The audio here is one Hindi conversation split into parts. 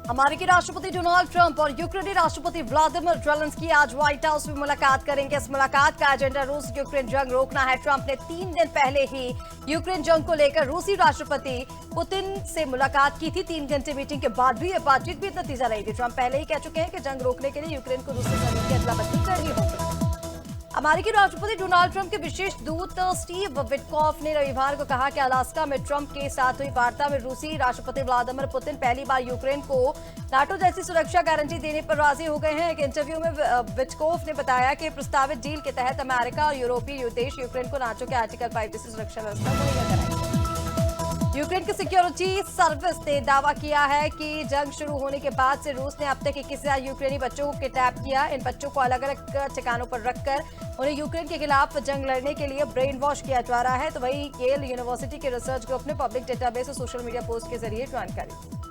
अमेरिकी राष्ट्रपति डोनाल्ड ट्रंप और यूक्रेनी राष्ट्रपति व्लादिमीर ज़ेलेंस्की आज व्हाइट हाउस में मुलाकात करेंगे। इस मुलाकात का एजेंडा रूस यूक्रेन जंग रोकना है। ट्रंप ने 3 दिन पहले ही यूक्रेन जंग को लेकर रूसी राष्ट्रपति पुतिन से मुलाकात की थी। 3 घंटे मीटिंग के बाद भी यह बातचीत भी नतीजा नहीं थी। ट्रंप पहले ही कह चुके हैं कि जंग रोकने के लिए यूक्रेन को रूसी जमीन की अदला-बदली करनी होगी। अमेरिकी राष्ट्रपति डोनाल्ड ट्रंप के विशेष दूत स्टीव विटकॉफ ने रविवार को कहा कि अलास्का में ट्रंप के साथ हुई वार्ता में रूसी राष्ट्रपति व्लादिमीर पुतिन पहली बार यूक्रेन को नाटो जैसी सुरक्षा गारंटी देने पर राजी हो गए हैं। एक इंटरव्यू में विटकॉफ ने बताया कि प्रस्तावित डील के तहत अमेरिका और यूरोपीय देश यूक्रेन को नाटो के आर्टिकल 5 जैसी सुरक्षा व्यवस्था मुहैया कराएंगे। यूक्रेन की सिक्योरिटी सर्विस ने दावा किया है कि जंग शुरू होने के बाद से रूस ने अब तक 21,000 यूक्रेनी बच्चों को किडनैप किया। इन बच्चों को अलग अलग ठिकानों पर रखकर उन्हें यूक्रेन के खिलाफ जंग लड़ने के लिए ब्रेन वॉश किया जा रहा है। तो वहीं येल यूनिवर्सिटी के रिसर्च ग्रुप ने पब्लिक डेटाबेस और सोशल मीडिया पोस्ट के जरिए जानकारी।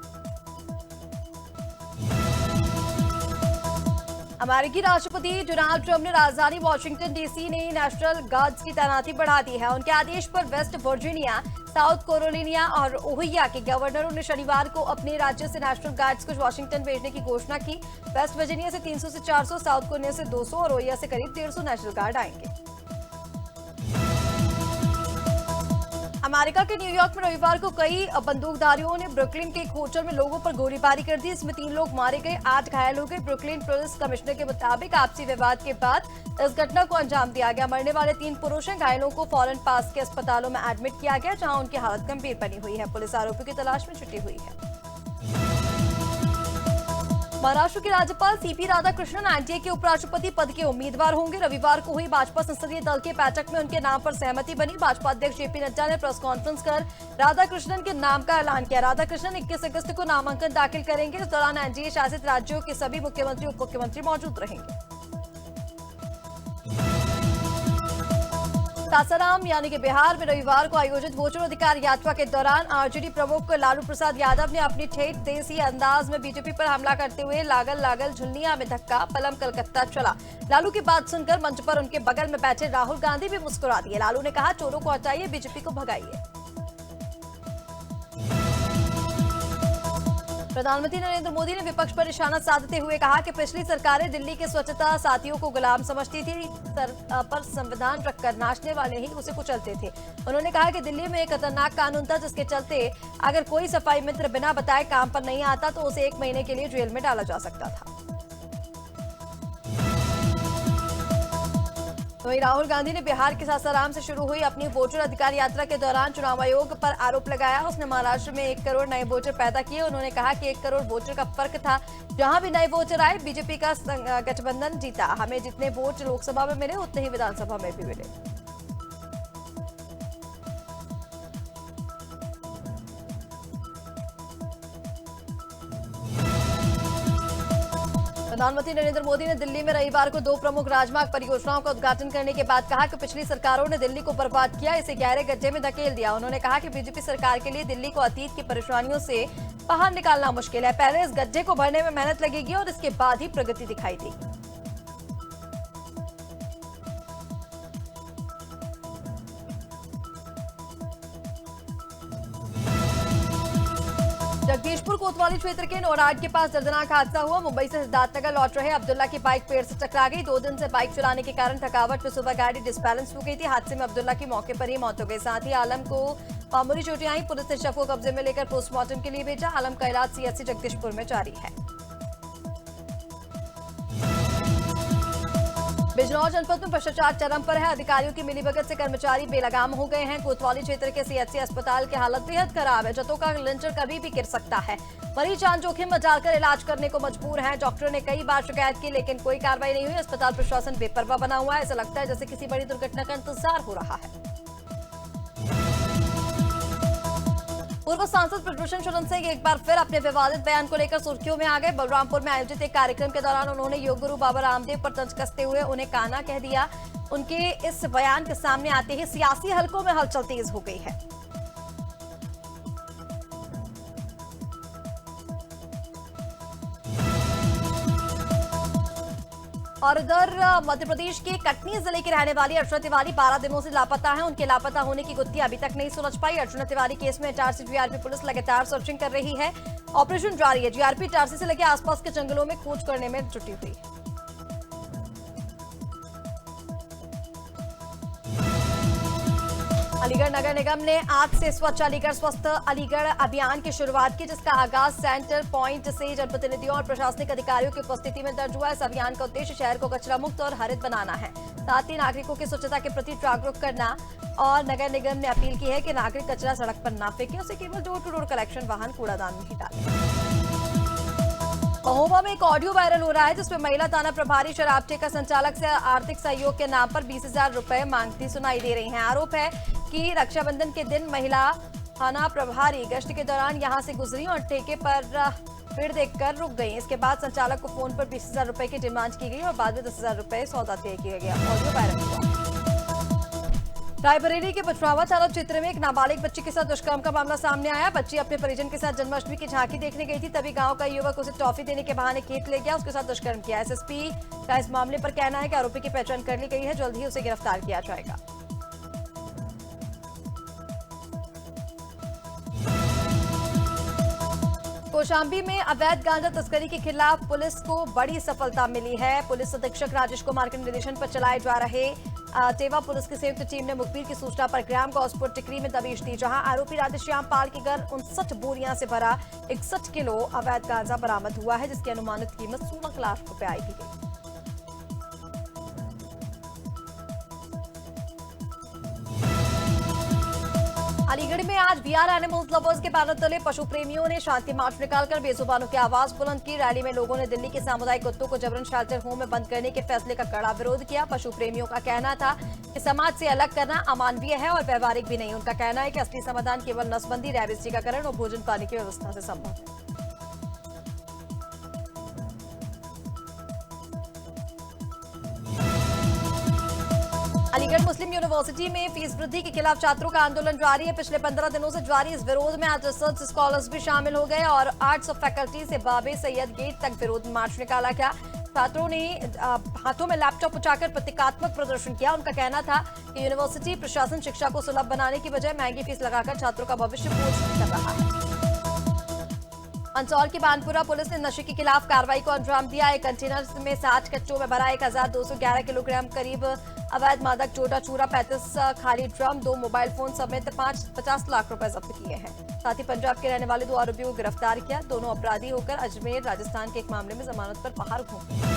अमेरिकी राष्ट्रपति डोनाल्ड ट्रंप ने राजधानी वॉशिंगटन डीसी ने नेशनल गार्ड्स की तैनाती बढ़ा दी है। उनके आदेश पर वेस्ट वर्जीनिया, साउथ कैरोलिना और ओहियो के गवर्नरों ने शनिवार को अपने राज्य से नेशनल गार्ड्स को वॉशिंगटन भेजने की घोषणा की। वेस्ट वर्जीनिया से 300 से 400, साउथ कैरोलिना से 200 और ओहियो से करीब 150 नेशनल गार्ड आएंगे। अमेरिका के न्यूयॉर्क में रविवार को कई बंदूकधारियों ने ब्रुकलिन के एक होटल में लोगों पर गोलीबारी कर दी। इसमें 3 लोग मारे गए, 8 घायल हो गए। ब्रुकलिन पुलिस कमिश्नर के मुताबिक आपसी विवाद के बाद इस घटना को अंजाम दिया गया। मरने वाले 3 पुरुष हैं। घायलों को फौरन पास के अस्पतालों में एडमिट किया गया, जहां उनकी हालत गंभीर बनी हुई है। पुलिस आरोपियों की तलाश में जुटी हुई है। महाराष्ट्र के राज्यपाल सीपी राधाकृष्णन एनडीए के उपराष्ट्रपति पद के उम्मीदवार होंगे। रविवार को हुई भाजपा संसदीय दल के बैठक में उनके नाम पर सहमति बनी। भाजपा अध्यक्ष जेपी नड्डा ने प्रेस कॉन्फ्रेंस कर राधाकृष्णन के नाम का ऐलान किया। राधाकृष्णन 21 अगस्त को नामांकन दाखिल करेंगे। इस दौरान एनडीए शासित राज्यों के सभी मुख्यमंत्री उप मुख्यमंत्री मौजूद रहेंगे। सासाराम यानी कि बिहार में रविवार को आयोजित वोटर अधिकार यात्रा के दौरान आरजेडी प्रमुख लालू प्रसाद यादव ने अपनी ठेठ देसी अंदाज में बीजेपी पर हमला करते हुए लागल लागल झुलनिया में धक्का, पलम कलकत्ता चला। लालू की बात सुनकर मंच पर उनके बगल में बैठे राहुल गांधी भी मुस्कुरा दिए। लालू ने कहा, चोरों को हटाइए, बीजेपी को भगाइए। प्रधानमंत्री नरेंद्र मोदी ने विपक्ष पर निशाना साधते हुए कहा कि पिछली सरकारें दिल्ली के स्वच्छता साथियों को गुलाम समझती थी, सर पर संविधान रखकर नाचने वाले ही उसे कुचलते थे। उन्होंने कहा कि दिल्ली में एक खतरनाक कानून था जिसके चलते अगर कोई सफाई मित्र बिना बताए काम पर नहीं आता तो उसे 1 महीने के लिए जेल में डाला जा सकता था। वहीं राहुल गांधी ने बिहार के सासाराम से शुरू हुई अपनी वोटर अधिकार यात्रा के दौरान चुनाव आयोग पर आरोप लगाया। उसने महाराष्ट्र में 1 करोड़ नए वोटर पैदा किए। उन्होंने कहा कि 1 करोड़ वोटर का फर्क था। जहां भी नए वोटर आए, बीजेपी का गठबंधन जीता। हमें जितने वोट लोकसभा में मिले उतने ही विधानसभा में भी मिले। प्रधानमंत्री नरेंद्र मोदी ने दिल्ली में रविवार को 2 प्रमुख राजमार्ग परियोजनाओं का उद्घाटन करने के बाद कहा कि पिछली सरकारों ने दिल्ली को बर्बाद किया, इसे गहरे गड्ढे में धकेल दिया। उन्होंने कहा कि बीजेपी सरकार के लिए दिल्ली को अतीत की परेशानियों से बाहर निकालना मुश्किल है। पहले इस गड्ढे को भरने में मेहनत लगेगी और इसके बाद ही प्रगति दिखाई देगी। जगदीशपुर कोतवाली क्षेत्र के नौराड के पास दर्दनाक हादसा हुआ। मुंबई से सिद्धार्थनगर लौट रहे अब्दुल्ला की बाइक पेड़ से टकरा गई। 2 दिन से बाइक चलाने के कारण थकावट में सुबह गाड़ी डिसबैलेंस हो गई थी। हादसे में अब्दुल्ला की मौके पर ही मौत हो गई। साथ ही आलम को मामूली चोटें आई। पुलिस ने शव को कब्जे में लेकर पोस्टमार्टम के लिए भेजा। आलम का इलाज सीएचसी जगदीशपुर में जारी है। बिजनौर जनपद में भ्रष्टाचार चरम पर है। अधिकारियों की मिलीभगत से कर्मचारी बेलगाम हो गए हैं। कोतवाली क्षेत्र के सीएचसी अस्पताल की हालत बेहद खराब है। जतों का लिंटर कभी भी गिर सकता है। मरीज जान जोखिम में डालकर इलाज करने को मजबूर हैं। डॉक्टर ने कई बार शिकायत की लेकिन कोई कार्रवाई नहीं हुई। अस्पताल प्रशासन बेपरवाह बना हुआ है। ऐसा लगता है जैसे किसी बड़ी दुर्घटना का इंतजार हो रहा है। पूर्व सांसद ब्रजभूषण शरण सिंह एक बार फिर अपने विवादित बयान को लेकर सुर्खियों में आ गए। बलरामपुर में आयोजित एक कार्यक्रम के दौरान उन्होंने योग गुरु बाबा रामदेव पर तंज कसते हुए उन्हें काना कह दिया। उनके इस बयान के सामने आते ही सियासी हलकों में हलचल तेज हो गई है। और उधर मध्य प्रदेश के कटनी जिले की रहने वाली अर्चना तिवारी 12 दिनों से लापता है। उनके लापता होने की गुत्थी अभी तक नहीं सुलझ पाई। अर्चना तिवारी केस में इटारसी जीआरपी पुलिस लगातार सर्चिंग कर रही है। ऑपरेशन जारी है। जीआरपी इटारसी से लगे आसपास के जंगलों में खोज करने में जुटी हुई है। अलीगढ़ नगर निगम ने आज से स्वच्छ अलीगढ़ स्वस्थ अलीगढ़ अभियान की शुरुआत की, जिसका आगाज सेंटर पॉइंट से जनप्रतिनिधियों और प्रशासनिक अधिकारियों की उपस्थिति में दर्ज हुआ। इस अभियान का उद्देश्य शहर को कचरा मुक्त और हरित बनाना है, साथ ही नागरिकों की स्वच्छता के प्रति जागरूक करना। और नगर निगम ने अपील की है कि नागरिक कचरा सड़क पर न फेंके, उसे केवल डोर टू डोर कलेक्शन वाहन कूड़ादान में ही डालें। महोबा में एक ऑडियो वायरल हो रहा है, जिसमें महिला थाना प्रभारी शराब ठेका संचालक से आर्थिक सहयोग के नाम पर 20,000 रुपए मांगती सुनाई दे रही हैं। आरोप है कि रक्षाबंधन के दिन महिला थाना प्रभारी गश्त के दौरान यहां से गुजरी और ठेके पर भीड़ देखकर रुक गई। इसके बाद संचालक को फोन पर 20,000 रुपए की डिमांड की गई और बाद में 10,000 रुपए सौदा तय किया गया। ऑडियो वायरल हुआ। रायबरेली के पचरावा थाना क्षेत्र में एक नाबालिग बच्ची के साथ दुष्कर्म का मामला सामने आया। बच्ची अपने परिजन के साथ जन्माष्टमी की झांकी देखने गई थी, तभी गांव का युवक उसे टॉफी देने के बहाने खेत ले गया, उसके साथ दुष्कर्म किया। एसएसपी का इस मामले पर कहना है कि आरोपी की पहचान कर ली गई है, जल्द ही उसे गिरफ्तार किया जाएगा। कौशाम्बी में अवैध गांजा तस्करी के खिलाफ पुलिस को बड़ी सफलता मिली है। पुलिस अधीक्षक राजेश कुमार के निर्देशन पर चलाए जा रहे टेवा पुलिस की संयुक्त टीम ने मुखबिर की सूचना पर ग्राम गौसपुर टिकरी में दबिश दी, जहां आरोपी राधेश्याम पाल के घर 59 बोरियां से भरा 61 किलो अवैध गांजा बरामद हुआ है, जिसकी अनुमानित कीमत 16 लाख रुपए आई थी। अलीगढ़ में आज वीआर एनिमल्स लवर्स के बैनर तले पशु प्रेमियों ने शांति मार्च निकालकर बेजुबानों की आवाज बुलंद की। रैली में लोगों ने दिल्ली के सामुदायिक कुत्तों को जबरन शेल्टर होम में बंद करने के फैसले का कड़ा विरोध किया। पशु प्रेमियों का कहना था कि समाज से अलग करना अमानवीय है और व्यवहारिक भी नहीं। उनका कहना है कि असली समाधान केवल नसबंदी, रैबिस टीकाकरण और भोजन पानी की व्यवस्था से संभव है। अलीगढ़ मुस्लिम यूनिवर्सिटी में फीस वृद्धि के खिलाफ छात्रों का आंदोलन जारी है। पिछले 15 दिनों से जारी इस विरोध में आज रिसर्च स्कॉलर्स भी शामिल हो गए और आर्ट्स ऑफ फैकल्टी से बाबे सैयद गेट तक विरोध मार्च निकाला गया। छात्रों ने हाथों में लैपटॉप उठाकर प्रतीकात्मक प्रदर्शन किया। उनका कहना था कि यूनिवर्सिटी प्रशासन शिक्षा को सुलभ बनाने की बजाय महंगी फीस लगाकर छात्रों का भविष्य बोझ कर रहा है। मंदसौर की बानपुरा पुलिस ने नशे के खिलाफ कार्रवाई को अंजाम दिया। एक कंटेनर में 60 कट्टों में भरा 1211 किलोग्राम करीब अवैध मादक चोटा चूरा, 35 खाली ड्रम, 2 मोबाइल फोन समेत 50 लाख रुपए जब्त किए हैं। साथ ही पंजाब के रहने वाले 2 आरोपियों को गिरफ्तार किया। दोनों अपराधी होकर अजमेर, राजस्थान के एक मामले में जमानत पर बाहर घूमे।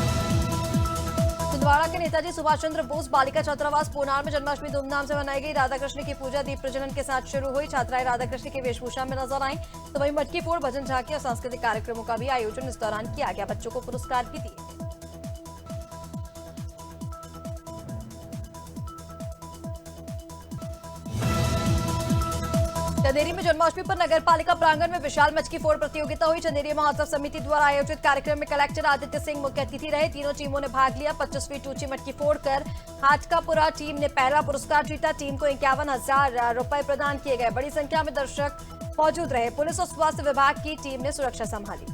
छिंदवाड़ा के नेताजी सुभाष चंद्र बोस बालिका छात्रावास पूनार में जन्माष्टमी धूमधाम से मनाई गई। राधा कृष्ण की पूजा दीप प्रज्वलन के साथ शुरू हुई। छात्राएं राधा कृष्ण की वेशभूषा में नजर आईं, तो वहीं मटकी फोड़, भजन झांकी और सांस्कृतिक कार्यक्रमों का भी आयोजन इस दौरान किया गया। बच्चों को पुरस्कार भी दिए। चंदेरी में जन्माष्टमी पर नगर पालिका प्रांगण में विशाल मटकी फोड़ प्रतियोगिता हुई। चंदेरी महोत्सव समिति द्वारा आयोजित कार्यक्रम में कलेक्टर आदित्य सिंह मुख्य अतिथि रहे। तीनों टीमों ने भाग लिया। 25 फीट ऊंची मटकी फोड़कर हाटकापुरा टीम ने पहला पुरस्कार जीता। टीम को 51,000 रुपए प्रदान किए गए। बड़ी संख्या में दर्शक मौजूद रहे। पुलिस और स्वास्थ्य विभाग की टीम ने सुरक्षा संभाली।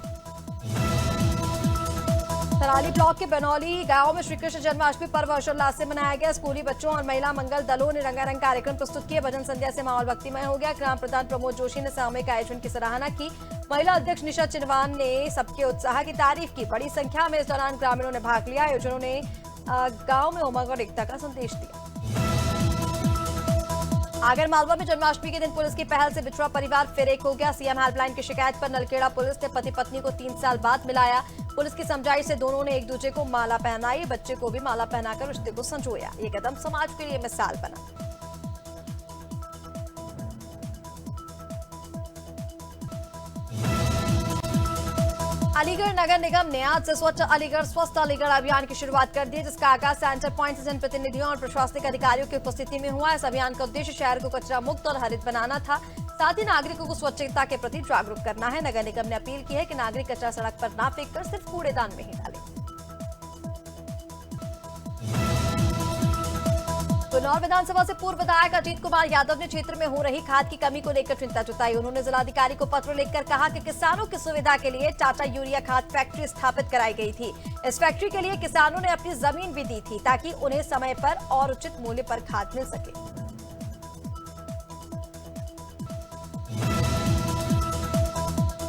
थराली ब्लॉक के बनौली गांव में श्रीकृष्ण जन्माष्टमी पर्व हर्षोल्लास से मनाया गया। स्कूली बच्चों और महिला मंगल दलों ने रंगारंग कार्यक्रम प्रस्तुत किए। भजन संध्या से माहौल भक्तिमय हो गया। ग्राम प्रधान प्रमोद जोशी ने सामूहिक आयोजन की सराहना की। महिला अध्यक्ष निशा चिनवान ने सबके उत्साह की तारीफ की। बड़ी संख्या में इस दौरान ग्रामीणों ने भाग लिया। आयोजनों ने गाँव में उमंग और एकता का संदेश दिया। आगर मालवा में जन्माष्टमी के दिन पुलिस की पहल से बिछड़ा परिवार फिर एक हो गया। सीएम हेल्पलाइन की शिकायत पर नलखेड़ा पुलिस ने पति पत्नी को 3 साल बाद मिलाया। पुलिस की समझाइश से दोनों ने एक दूसरे को माला पहनाई। बच्चे को भी माला पहनाकर रिश्ते को संजोया। ये कदम समाज के लिए मिसाल बना। अलीगढ़ नगर निगम ने आज से स्वच्छ अलीगढ़ स्वस्थ अलीगढ़ अभियान की शुरुआत कर दी, जिसका आगाज सेंटर पॉइंट से जनप्रतिनिधियों और प्रशासनिक अधिकारियों की उपस्थिति में हुआ। इस अभियान का उद्देश्य शहर को कचरा मुक्त और हरित बनाना था, साथ ही नागरिकों को स्वच्छता के प्रति जागरूक करना है। नगर निगम ने अपील की है कि नागरिक कचरा सड़क पर न फेंककर सिर्फ कूड़ेदान में ही डालें। कुन्नौर विधानसभा से पूर्व विधायक अजीत कुमार यादव ने क्षेत्र में हो रही खाद की कमी को लेकर चिंता जताई। उन्होंने जिलाधिकारी को पत्र लिखकर कहा कि किसानों की सुविधा के लिए टाटा यूरिया खाद फैक्ट्री स्थापित कराई गई थी। इस फैक्ट्री के लिए किसानों ने अपनी जमीन भी दी थी ताकि उन्हें समय पर और उचित मूल्य पर खाद मिल सके।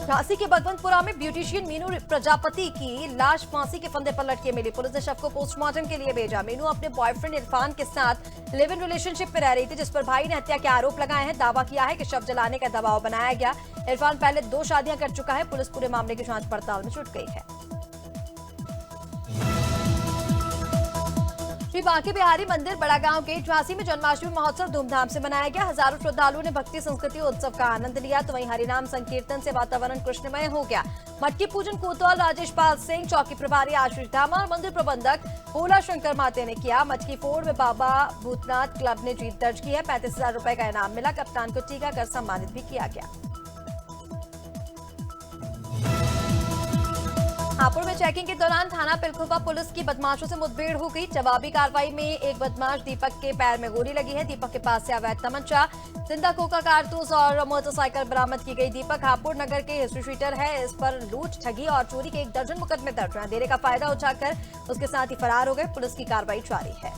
झांसी के भगवंतपुरा में ब्यूटिशियन मीनू प्रजापति की लाश फांसी के फंदे पर लटके मिली। पुलिस ने शव को पोस्टमार्टम के लिए भेजा। मीनू अपने बॉयफ्रेंड इरफान के साथ लिव इन रिलेशनशिप में रह रही थी, जिस पर भाई ने हत्या के आरोप लगाए हैं। दावा किया है कि शव जलाने का दबाव बनाया गया। इरफान पहले 2 शादियां कर चुका है। पुलिस पूरे मामले की जांच पड़ताल में जुट गई है। श्री बांके बिहारी मंदिर बड़ागांव के झांसी में जन्माष्टमी महोत्सव धूमधाम से मनाया गया। हजारों श्रद्धालुओं ने भक्ति संस्कृति उत्सव का आनंद लिया, तो वहीं हरिनाम संकीर्तन से वातावरण कृष्णमय हो गया। मटकी पूजन कोतवाल राजेश पाल सिंह, चौकी प्रभारी आशीष धामा और मंदिर प्रबंधक भोला शंकर माते ने किया। मटकी फोड़ में बाबा भूतनाथ क्लब ने जीत दर्ज की है। 35,000 रुपए का इनाम मिला। कप्तान को टीका कर सम्मानित भी किया गया। हापुड़ में चेकिंग के दौरान थाना पिलखुवा पुलिस की बदमाशों से मुठभेड़ हो गई। जवाबी कार्रवाई में एक बदमाश दीपक के पैर में गोली लगी है। दीपक के पास से अवैध तमंचा, जिंदा खोखा कारतूस और मोटरसाइकिल बरामद की गई। दीपक हापुड़ नगर के हिस्ट्री शीटर है। इस पर लूट, ठगी और चोरी के 1 दर्जन मुकदमे दर्ज हैं। अंधेरे का फायदा उठाकर उसके साथ ही फरार हो गए। पुलिस की कार्रवाई जारी है।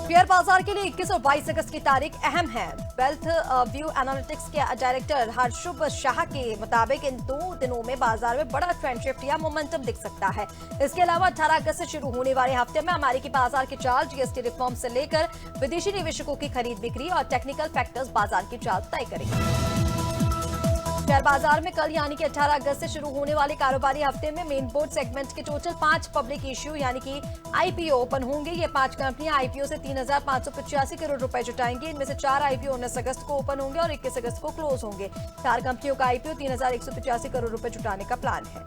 शेयर बाजार के लिए 21 और 22 अगस्त की तारीख अहम है। वेल्थ व्यू एनालिटिक्स के डायरेक्टर हर्षुभ शाह के मुताबिक इन 2 दिनों में बाजार में बड़ा ट्रेंड शिफ्ट या मोमेंटम दिख सकता है। इसके अलावा 18 अगस्त से शुरू होने वाले हफ्ते में अमेरिकी बाजार की चाल, जीएसटी रिफॉर्म से लेकर विदेशी निवेशकों की खरीद बिक्री और टेक्निकल फैक्टर्स बाजार की चाल तय करेंगे। शेयर बाजार में कल यानी कि 18 अगस्त से शुरू होने वाले कारोबारी हफ्ते में मेन बोर्ड सेगमेंट के टोटल 5 पब्लिक इश्यू यानी कि आईपीओ ओपन होंगे। ये 5 कंपनियां आईपीओ से 3,585 करोड़ रुपए जुटाएंगी। इनमें से 4 आईपीओ 19 अगस्त को ओपन होंगे और 21 अगस्त को क्लोज होंगे। 4 कंपनियों का आईपीओ 3,185 करोड़ रुपए जुटाने का प्लान है।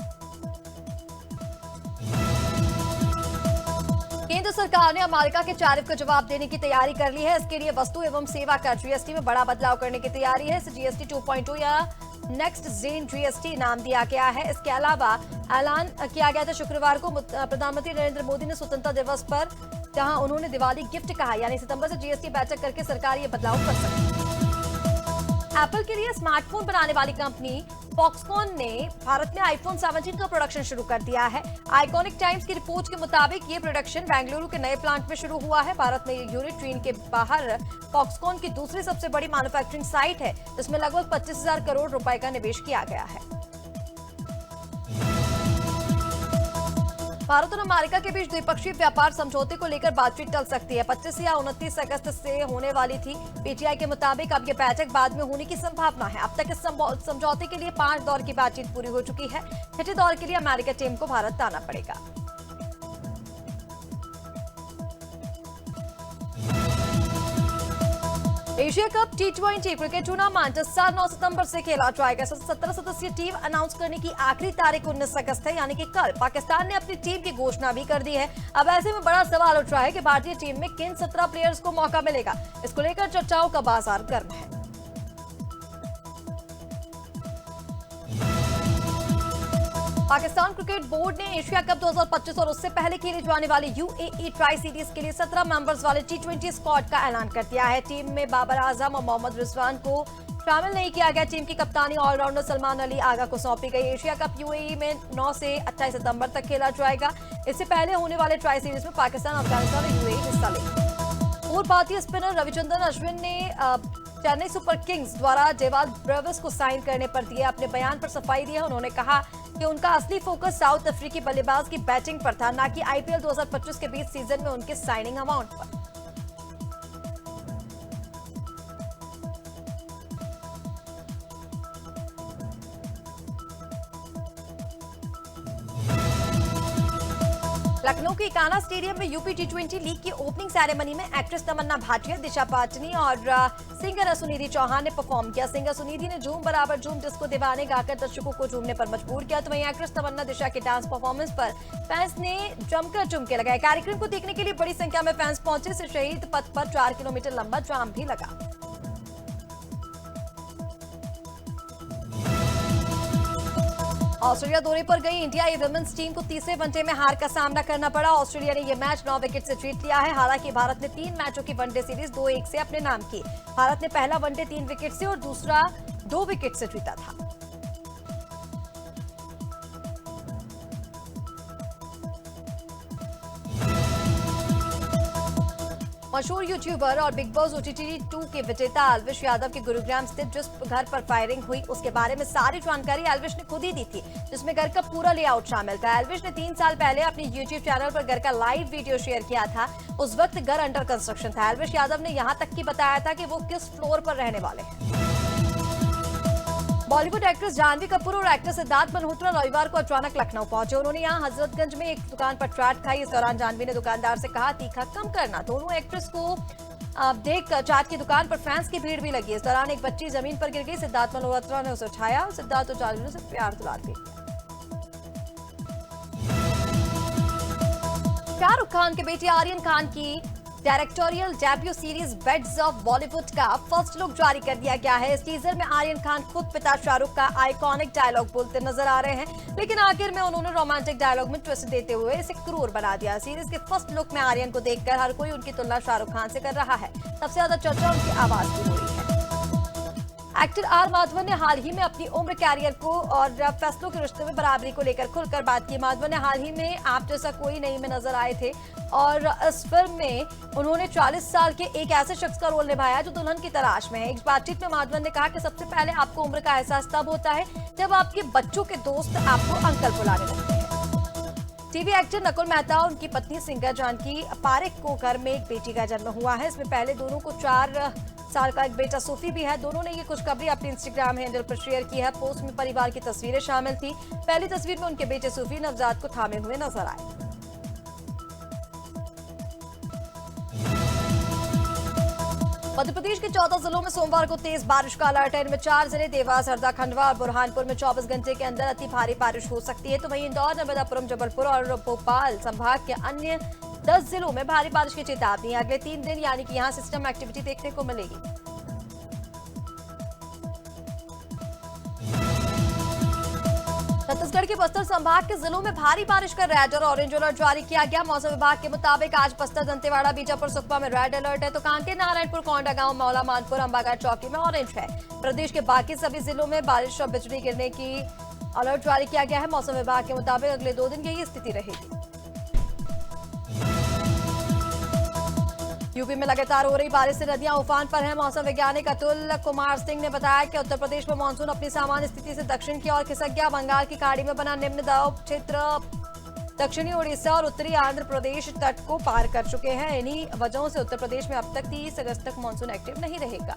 केंद्र सरकार ने अमेरिका के टैरिफ का जवाब देने की तैयारी कर ली है। इसके लिए वस्तु एवं सेवा कर जीएसटी में बड़ा बदलाव करने की तैयारी है। इसे जीएसटी 2.0 या नेक्स्ट जेन जीएसटी नाम दिया गया है। इसके अलावा ऐलान किया गया था शुक्रवार को प्रधानमंत्री नरेंद्र मोदी ने स्वतंत्रता दिवस पर, जहां उन्होंने दिवाली गिफ्ट कहा, यानी सितंबर से जीएसटी बैठक करके सरकार ये बदलाव कर सकती है। एप्पल के लिए स्मार्टफोन बनाने वाली कंपनी फॉक्सकॉन ने भारत में आईफोन 17 का प्रोडक्शन शुरू कर दिया है। आइकॉनिक टाइम्स की रिपोर्ट के मुताबिक ये प्रोडक्शन बेंगलुरु के नए प्लांट में शुरू हुआ है। भारत में ये यूनिट चीन के बाहर फॉक्सकॉन की दूसरी सबसे बड़ी मैन्युफैक्चरिंग साइट है, जिसमें लगभग 25,000 करोड़ रुपए का निवेश किया गया है। भारत और अमेरिका के बीच द्विपक्षीय व्यापार समझौते को लेकर बातचीत टल सकती है। 25 या 29 अगस्त से होने वाली थी। पीटीआई के मुताबिक अब यह बैठक बाद में होने की संभावना है। अब तक इस समझौते के लिए 5 दौर की बातचीत पूरी हो चुकी है। 6ठे दौर के लिए अमेरिका टीम को भारत आना पड़ेगा। एशिया कप टी20 क्रिकेट टूर्नामेंट इस साल 9 सितंबर से खेला जाएगा। 17 सदस्यीय टीम अनाउंस करने की आखिरी तारीख 19 अगस्त है, यानी कि कल। पाकिस्तान ने अपनी टीम की घोषणा भी कर दी है। अब ऐसे में बड़ा सवाल उठ रहा है कि भारतीय टीम में किन 17 प्लेयर्स को मौका मिलेगा। इसको लेकर चर्चाओं का बाजार गर्म है। पाकिस्तान क्रिकेट बोर्ड ने एशिया कप 2025 और उससे पहले खेली जाने वाली यूएई ट्राई सीरीज के लिए 17 मेंबर्स वाले टी20 स्क्वाड का ऐलान कर दिया है। टीम में बाबर आजम और मोहम्मद रिजवान को शामिल नहीं किया गया। टीम की कप्तानी ऑलराउंडर सलमान अली आगा को सौंपी गई। एशिया कप यूएई में 9 से 28 सितंबर तक खेला जाएगा। इससे पहले होने वाले ट्राई सीरीज में पाकिस्तान, अफगानिस्तान और यूएई हिस्सा लेंगे। पूर्व भारतीय स्पिनर रविचंद्रन अश्विन ने चेन्नई सुपर किंग्स द्वारा डेवाल ब्रेविस को साइन करने पर दिए अपने बयान पर सफाई दी है। उन्होंने कहा कि उनका असली फोकस साउथ अफ्रीकी बल्लेबाज की बैटिंग पर था, न कि आईपीएल 2025 के बीच सीजन में उनके साइनिंग अमाउंट पर। लखनऊ के इकाना स्टेडियम में यूपी टी20 लीग की ओपनिंग सेरेमनी में एक्ट्रेस तमन्ना भाटिया, दिशा पाटनी और सिंगर सुनिधि चौहान ने परफॉर्म किया। सिंगर सुनिधि ने झूम बराबर झूम डिस्को दीवाने गाकर दर्शकों को झूमने पर मजबूर किया, तो वहीं एक्ट्रेस तमन्ना दिशा के डांस परफॉर्मेंस पर फैंस ने जमकर झुमके लगाए। कार्यक्रम को देखने के लिए बड़ी संख्या में फैंस पहुंचे। से शहीद पथ पर 4 किलोमीटर लंबा जाम भी लगा। ऑस्ट्रेलिया दौरे पर गई इंडिया ए वुमेन्स टीम को तीसरे वनडे में हार का सामना करना पड़ा। ऑस्ट्रेलिया ने यह मैच 9 विकेट से जीत लिया है। हालांकि भारत ने 3 मैचों की वनडे सीरीज 2-1 से अपने नाम की। भारत ने पहला वनडे 3 विकेट से और दूसरा 2 विकेट से जीता था। मशहूर यूट्यूबर और बिग बॉस OTT 2 के विजेता एल्विश यादव के गुरुग्राम स्थित जिस घर पर फायरिंग हुई उसके बारे में सारी जानकारी एल्विश ने खुद ही दी थी, जिसमें घर का पूरा लेआउट शामिल था। एल्विश ने 3 साल पहले अपने YouTube चैनल पर घर का लाइव वीडियो शेयर किया था। उस वक्त घर अंडर कंस्ट्रक्शन था। एल्विश यादव ने यहां तक की बताया था कि वो किस फ्लोर पर रहने वाले हैं। बॉलीवुड एक्ट्रेस जानवी कपूर और एक्टर सिद्धार्थ मल्होत्रा रविवार को अचानक लखनऊ पहुंचे। उन्होंने यहां हजरतगंज में एक दुकान पर चाट खाई। इस दौरान जानवी ने दुकानदार से कहा तीखा कम करना। दोनों एक्ट्रेस को देख चाट की दुकान पर फैंस की भीड़ भी लगी। इस दौरान एक बच्ची जमीन पर गिर गई। सिद्धार्थ मल्होत्रा ने उसे उठाया। सिद्धार्थ और जानवी ने उसे प्यार दुलार दिया। शाहरुख खान के बेटे आर्यन खान की directorial debut series beds of Bollywood का फर्स्ट लुक जारी कर दिया गया है। इस टीजर में आर्यन खान खुद पिता शाहरुख का आइकॉनिक डायलॉग बोलते नजर आ रहे हैं, लेकिन आखिर में उन्होंने रोमांटिक डायलॉग में ट्विस्ट देते हुए इसे क्रूर बना दिया। सीरीज के फर्स्ट लुक में आर्यन को देखकर हर कोई उनकी तुलना शाहरुख खान से कर रहा है। सबसे ज्यादा चर्चा उनकी आवाज की हो रही है। एक्टर आर माधवन ने हाल ही में अपनी उम्र, कैरियर को और फैसलों के रिश्ते में बराबरी को लेकर खुलकर बात की। माधवन ने हाल ही में आप जैसा कोई नहीं में नजर आए थे और इस फिल्म में उन्होंने 40 साल के एक ऐसे शख्स का रोल निभाया जो दुल्हन की तलाश में है। एक बातचीत में माधवन ने कहा कि सबसे पहले आपको उम्र का एहसास तब होता है जब आपके बच्चों के दोस्त आपको अंकल बुलाने लगते हैं। टीवी एक्टर नकुल मेहता और उनकी पत्नी सिंगर जानकी पारेख को घर में एक बेटी का जन्म हुआ है। इसमें पहले दोनों को 4 साल का एक बेटा सूफी भी है। दोनों ने ये खुशखबरी अपने इंस्टाग्राम हैंडल पर शेयर की है। पोस्ट में परिवार की तस्वीरें शामिल थी। पहली तस्वीर में उनके बेटे सूफी नवजात को थामे हुए नजर आए। मध्य प्रदेश के 14 जिलों में सोमवार को तेज बारिश का अलर्ट है। इनमें 4 जिले देवास, हरदा, खंडवा और बुरहानपुर में 24 घंटे के अंदर अति भारी बारिश हो सकती है। तो वहीं इंदौर, नर्मदापुरम, जबलपुर और भोपाल संभाग के अन्य 10 जिलों में भारी बारिश की चेतावनी है। अगले 3 दिन यानी कि यहां सिस्टम एक्टिविटी देखने को मिलेगी। छत्तीसगढ़ के बस्तर संभाग के जिलों में भारी बारिश का रेड और ऑरेंज अलर्ट जारी किया गया। मौसम विभाग के मुताबिक आज बस्तर, दंतेवाड़ा, बीजापुर, सुकमा में रेड अलर्ट है, तो कांकेर, नारायणपुर, कोंडागांव, मौला, मानपुर, अंबागढ़, चौकी में ऑरेंज है। प्रदेश के बाकी सभी जिलों में बारिश और बिजली गिरने की अलर्ट जारी किया गया है। मौसम विभाग के मुताबिक अगले 2 दिन यही स्थिति रहेगी। यूपी में लगातार हो रही बारिश से नदियां उफान पर हैं। मौसम वैज्ञानिक अतुल कुमार सिंह ने बताया कि उत्तर प्रदेश में मानसून अपनी सामान्य स्थिति से दक्षिण की ओर खिसक गया। बंगाल की खाड़ी में बना निम्न दबाव क्षेत्र दक्षिणी उड़ीसा और उत्तरी आंध्र प्रदेश तट को पार कर चुके हैं। इन्हीं वजहों से उत्तर प्रदेश में अब तक 30 अगस्त तक मानसून एक्टिव नहीं रहेगा।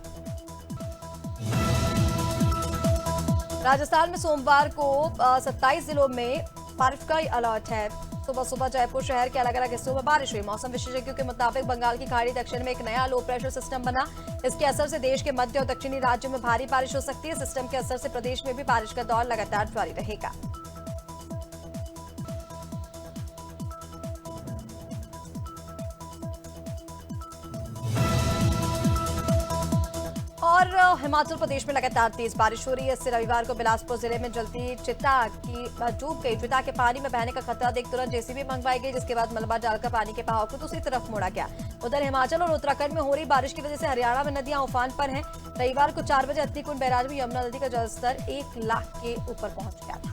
राजस्थान में सोमवार को 27 जिलों में बारिश का अलर्ट है। सुबह सुबह जयपुर शहर के अलग अलग हिस्सों में बारिश हुई। मौसम विशेषज्ञों के मुताबिक बंगाल की खाड़ी दक्षिण में एक नया लो प्रेशर सिस्टम बना। इसके असर से देश के मध्य और दक्षिणी राज्यों में भारी बारिश हो सकती है। सिस्टम के असर से प्रदेश में भी बारिश का दौर लगातार जारी रहेगा। और हिमाचल प्रदेश में लगातार तेज बारिश हो रही है। इससे रविवार को बिलासपुर जिले में जलती चिता की डूब गई। चिता के पानी में बहने का खतरा देख तुरंत जेसीबी मंगवाई गई, जिसके बाद मलबा डालकर पानी के बहाव को दूसरी तरफ मोड़ा गया। उधर हिमाचल और उत्तराखंड में हो रही बारिश की वजह से हरियाणा में नदियां उफान पर हैं। रविवार को 4 बजे अत्तीकुंड बैराज में यमुना नदी का जलस्तर 1 लाख के ऊपर पहुंच गया था।